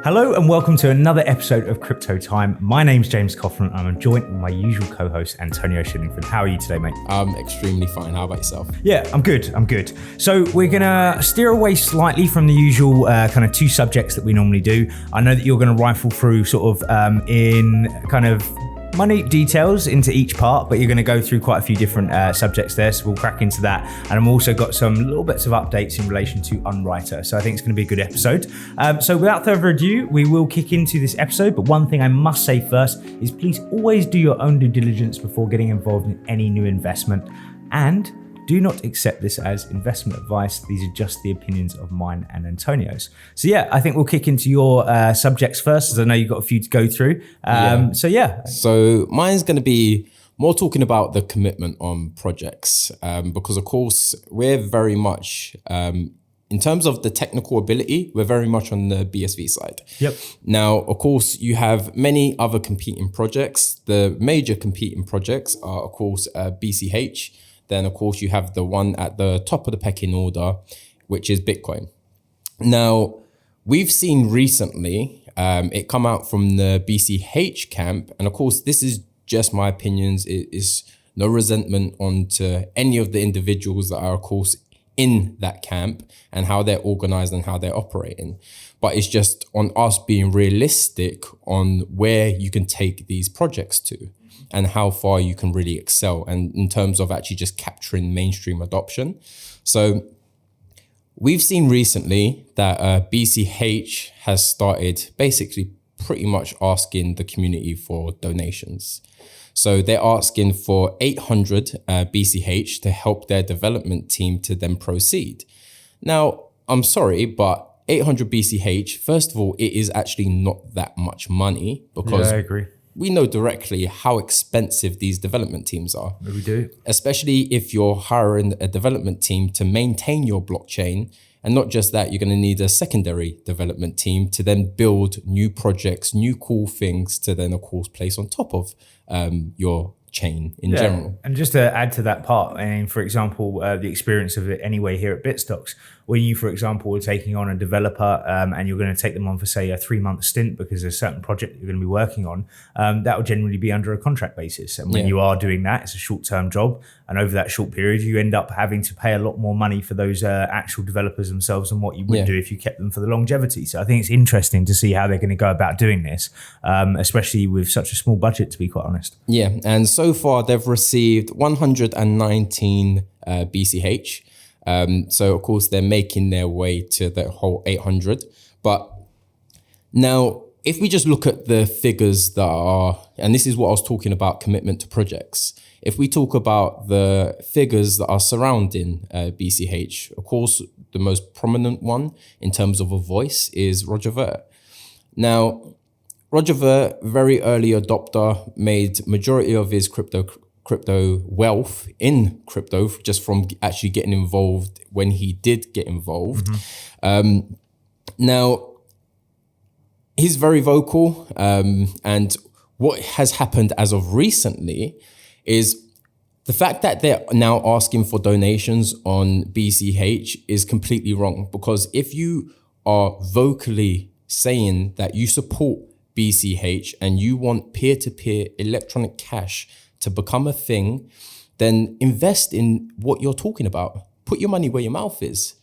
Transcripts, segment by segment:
Hello and welcome to another episode of Crypto Time. My name's James Coughlin and I'm joined with my usual co-host Antonio Shillingford. How are you today, mate? I'm extremely fine. How about yourself? Yeah, I'm good. So we're going to steer away slightly from the usual kind of two subjects that we normally do. I know that you're going to rifle through sort of in kind of minute details into each part, but you're going to go through quite a few different subjects there, so we'll crack into that. And I've also got some little bits of updates in relation to Unwriter, so I think it's going to be a good episode. So without further ado, we will kick into this episode, but one thing I must say first is please always do your own due diligence before getting involved in any new investment, and do not accept this as investment advice. These are just the opinions of mine and Antonio's. So yeah, I think we'll kick into your subjects first, as I know you've got a few to go through. So mine's going to be more talking about the commitment on projects, because of course we're very much, in terms of the technical ability, we're very much on the BSV side. Yep. Now, of course, you have many other competing projects. The major competing projects are, of course, BCH. Then, of course, you have the one at the top of the pecking order, which is Bitcoin. Now, we've seen recently it come out from the BCH camp. And of course, this is just my opinions. It is no resentment onto any of the individuals that are, of course, in that camp and how they're organized and how they're operating. But it's just on us being realistic on where you can take these projects to and how far you can really excel, and in terms of actually just capturing mainstream adoption. So we've seen recently that BCH has started basically pretty much asking the community for donations. So they're asking for 800 BCH to help their development team to then proceed. Now, I'm sorry, but 800 BCH, first of all, it is actually not that much money, because I agree. We know directly how expensive these development teams are. We do. Especially if you're hiring a development team to maintain your blockchain. And not just that, you're going to need a secondary development team to then build new projects, new cool things to then, of course, place on top of your chain in general. And just to add to that part, and for example, the experience of it anyway here at Bitstocks, when you, for example, are taking on a developer and you're going to take them on for, say, a 3-month stint because there's a certain project that you're going to be working on, that will generally be under a contract basis. And when you are doing that, it's a short-term job. And over that short period, you end up having to pay a lot more money for those actual developers themselves than what you would do if you kept them for the longevity. So I think it's interesting to see how they're going to go about doing this, especially with such a small budget, to be quite honest. Yeah, and so far they've received 119 BCH. So of course they're making their way to the whole 800. But now, if we just look at the figures that are, and this is what I was talking about, commitment to projects. If we talk about the figures that are surrounding BCH, of course, the most prominent one in terms of a voice is Roger Ver. Now, Roger Ver, very early adopter, made majority of his crypto wealth in crypto just from actually getting involved when he did get involved. Mm-hmm. Now, he's very vocal, and what has happened as of recently is the fact that they're now asking for donations on BCH is completely wrong, because if you are vocally saying that you support BCH and you want peer-to-peer electronic cash to become a thing, then invest in what you're talking about. Put your money where your mouth is.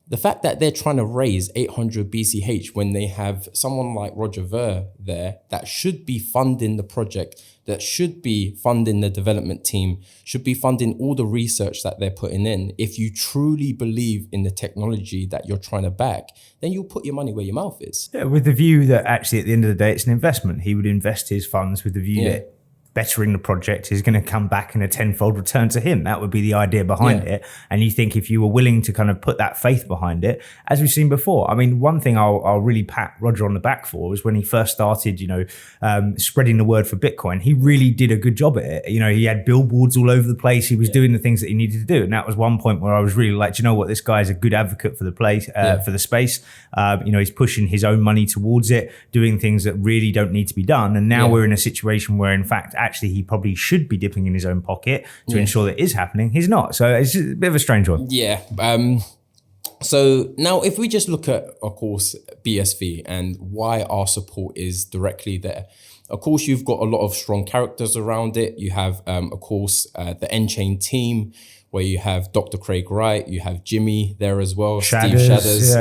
The fact that they're trying to raise 800 BCH when they have someone like Roger Ver there that should be funding the project, that should be funding the development team, should be funding all the research that they're putting in. If you truly believe in the technology that you're trying to back, then you'll put your money where your mouth is. Yeah, with the view that actually at the end of the day, it's an investment. He would invest his funds with the view that bettering the project is going to come back in a tenfold return to him. That would be the idea behind it. And you think if you were willing to kind of put that faith behind it, as we've seen before, I mean, one thing I'll really pat Roger on the back for was when he first started, spreading the word for Bitcoin, he really did a good job at it. He had billboards all over the place. He was doing the things that he needed to do. And that was one point where I was really like, this guy is a good advocate for the place, for the space. He's pushing his own money towards it, doing things that really don't need to be done. And now we're in a situation where, in fact, actually he probably should be dipping in his own pocket to ensure that it is happening. He's not. So it's just a bit of a strange one. Yeah. So now if we just look at, of course, BSV and why our support is directly there. Of course, you've got a lot of strong characters around it. You have, of course, the N-Chain team, where you have Dr. Craig Wright, you have Jimmy there as well, Steve Shadders.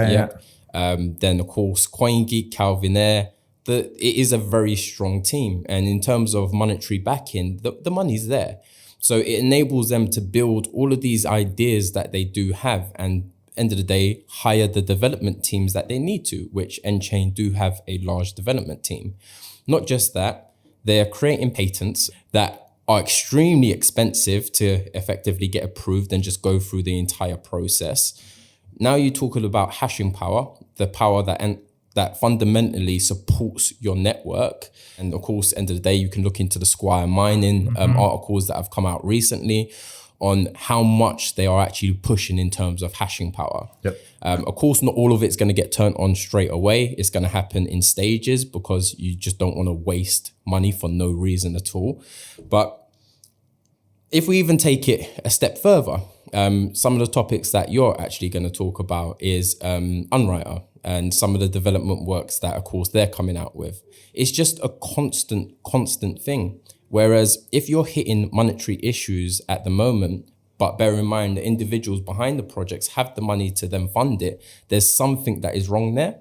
Then, of course, CoinGeek, Calvin Air. It is a very strong team. And in terms of monetary backing, the money's there. So it enables them to build all of these ideas that they do have, and end of the day, hire the development teams that they need to, which N-Chain do have a large development team. Not just that, they're creating patents that are extremely expensive to effectively get approved and just go through the entire process. Now you're talking about hashing power, the power that fundamentally supports your network. And of course, end of the day, you can look into the Squire Mining articles that have come out recently on how much they are actually pushing in terms of hashing power. Of course, not all of it's going to get turned on straight away. It's going to happen in stages because you just don't want to waste money for no reason at all. But if we even take it a step further, some of the topics that you're actually going to talk about is Unwriter and some of the development works that, of course, they're coming out with. It's just a constant thing. Whereas if you're hitting monetary issues at the moment, but bear in mind the individuals behind the projects have the money to then fund it, there's something that is wrong there.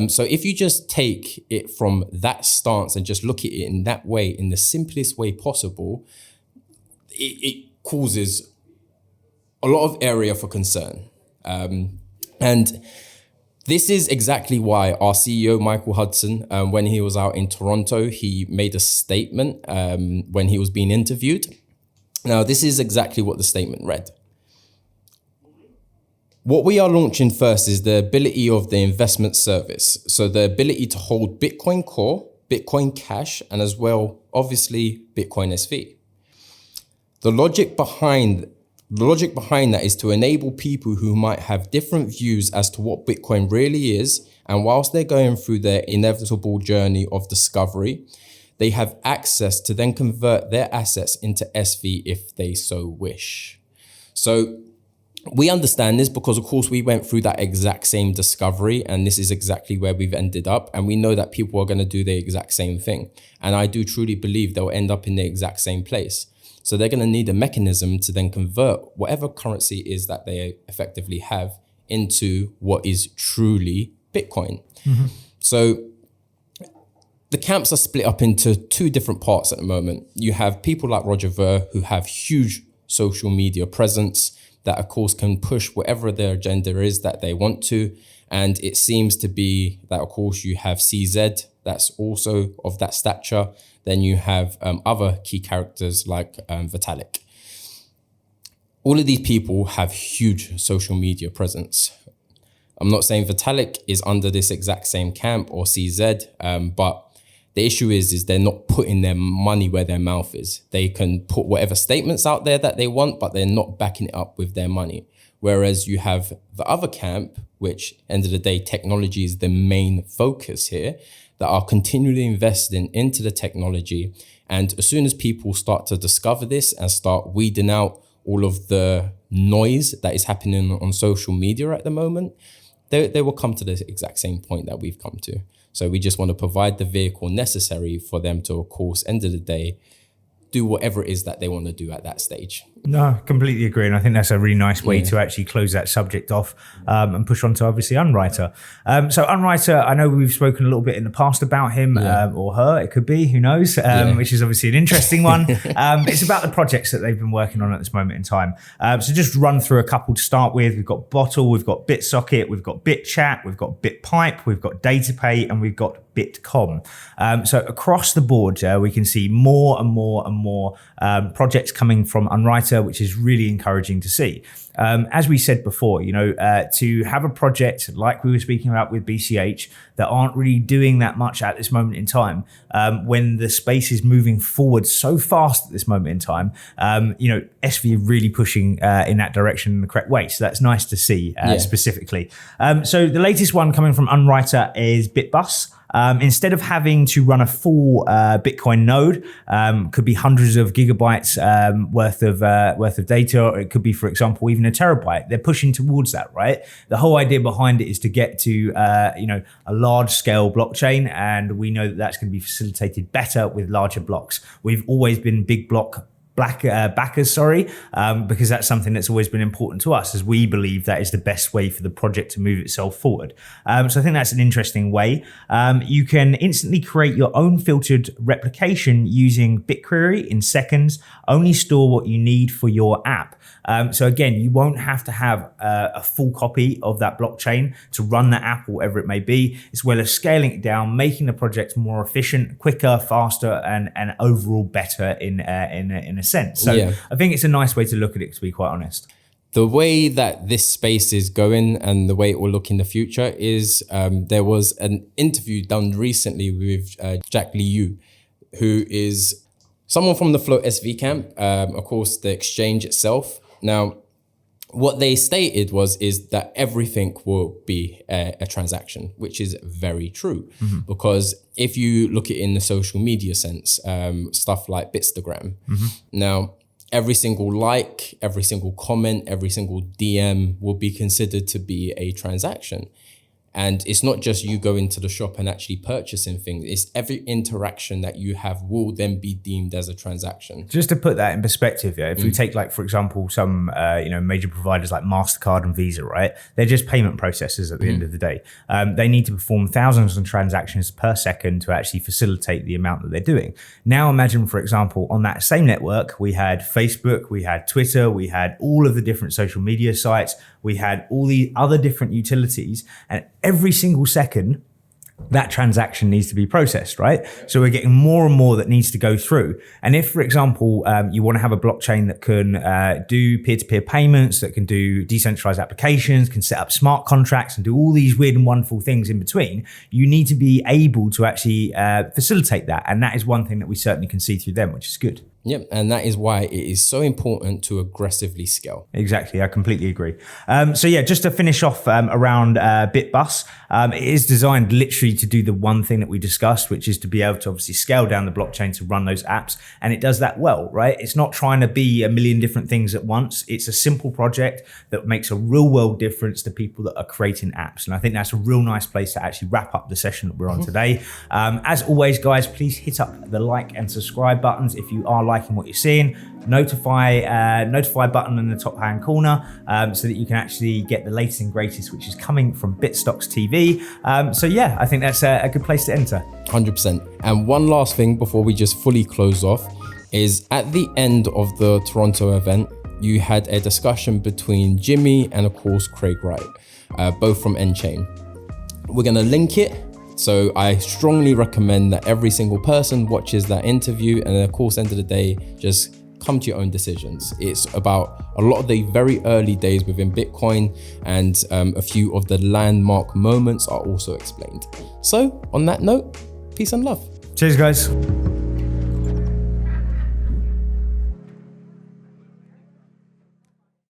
So if you just take it from that stance and just look at it in that way, in the simplest way possible, it causes a lot of area for concern. And this is exactly why our CEO, Michael Hudson, when he was out in Toronto, he made a statement when he was being interviewed. Now, this is exactly what the statement read. What we are launching first is the ability of the investment service. So the ability to hold Bitcoin Core, Bitcoin Cash, and as well, obviously, Bitcoin SV. The logic behind that is to enable people who might have different views as to what Bitcoin really is, and whilst they're going through their inevitable journey of discovery, they have access to then convert their assets into SV if they so wish. So we understand this because, of course, we went through that exact same discovery, and this is exactly where we've ended up. And we know that people are going to do the exact same thing. And I do truly believe they'll end up in the exact same place. So they're going to need a mechanism to then convert whatever currency is that they effectively have into what is truly Bitcoin. So the camps are split up into two different parts at the moment. You have people like Roger Ver who have huge social media presence that, of course, can push whatever their agenda is that they want to. And it seems to be that, of course, you have CZ that's also of that stature. Then you have other key characters like Vitalik. All of these people have huge social media presence. I'm not saying Vitalik is under this exact same camp or CZ, but the issue is they're not putting their money where their mouth is. They can put whatever statements out there that they want, but they're not backing it up with their money. Whereas you have the other camp, which end of the day, technology is the main focus here, that are continually investing into the technology. And as soon as people start to discover this and start weeding out all of the noise that is happening on social media at the moment, they will come to the exact same point that we've come to. So we just want to provide the vehicle necessary for them to, of course, end of the day, do whatever it is that they want to do at that stage. No, completely agree. And I think that's a really nice way to actually close that subject off and push on to obviously Unwriter. So Unwriter, I know we've spoken a little bit in the past about him or her, it could be, who knows, which is obviously an interesting one. It's about the projects that they've been working on at this moment in time. So just run through a couple to start with. We've got Bottle, we've got BitSocket, we've got BitChat, we've got BitPipe, we've got DataPay, and we've got Bitcom. So across the board, we can see more and more projects coming from Unwriter, which is really encouraging to see. As we said before, to have a project like we were speaking about with BCH that aren't really doing that much at this moment in time, when the space is moving forward so fast at this moment in time, SV really pushing in that direction in the correct way. So that's nice to see specifically. So the latest one coming from Unwriter is Bitbus. instead of having to run a full Bitcoin node, could be hundreds of gigabytes worth of data, or it could be, for example, even a terabyte. They're pushing towards that, right? The whole idea behind it is to get to a large scale blockchain, and we know that that's going to be facilitated better with larger blocks. We've always been big block backers, because that's something that's always been important to us, as we believe that is the best way for the project to move itself forward. So I think that's an interesting way. You can instantly create your own filtered replication using BigQuery in seconds. Only store what you need for your app. So again, you won't have to have a full copy of that blockchain to run the app or whatever it may be, as well as scaling it down, making the project more efficient, quicker, faster, and overall better in a sense. So yeah. I think it's a nice way to look at it, to be quite honest. The way that this space is going and the way it will look in the future is there was an interview done recently with Jack Liu, who is someone from the Float SV camp, of course, the exchange itself. Now, what they stated is that everything will be a transaction, which is very true. Mm-hmm. Because if you look at it in the social media sense, stuff like Bitstagram, mm-hmm. Now, every single like, every single comment, every single DM will be considered to be a transaction. And it's not just you go into the shop and actually purchasing things. It's every interaction that you have will then be deemed as a transaction. Just to put that in perspective, yeah, if we take, like, for example, some major providers like MasterCard and Visa, right? They're just payment processors at the end of the day. They need to perform thousands of transactions per second to actually facilitate the amount that they're doing. Now imagine, for example, on that same network, we had Facebook, we had Twitter, we had all of the different social media sites, we had all the other different utilities, and every single second, that transaction needs to be processed, right? So we're getting more and more that needs to go through. And if, for example, you want to have a blockchain that can do peer-to-peer payments, that can do decentralized applications, can set up smart contracts and do all these weird and wonderful things in between, you need to be able to actually facilitate that. And that is one thing that we certainly can see through them, which is good. Yep, and that is why it is so important to aggressively scale. Exactly, I completely agree. So yeah, just to finish off around Bitbus, it is designed literally to do the one thing that we discussed, which is to be able to obviously scale down the blockchain to run those apps, and it does that well, right? It's not trying to be a million different things at once. It's a simple project that makes a real world difference to people that are creating apps, and I think that's a real nice place to actually wrap up the session that we're on today. As always, guys, please hit up the like and subscribe buttons if you are liking what you're seeing. Notify button in the top hand corner so that you can actually get the latest and greatest, which is coming from Bitstocks TV. So yeah, I think that's a good place to enter. 100%. And one last thing before we just fully close off is at the end of the Toronto event, you had a discussion between Jimmy and of course Craig Wright, both from N-Chain. We're going to link it. So I strongly recommend that every single person watches that interview, and of course, end of the day, just come to your own decisions. It's about a lot of the very early days within Bitcoin, and a few of the landmark moments are also explained. So on that note, peace and love. Cheers, guys.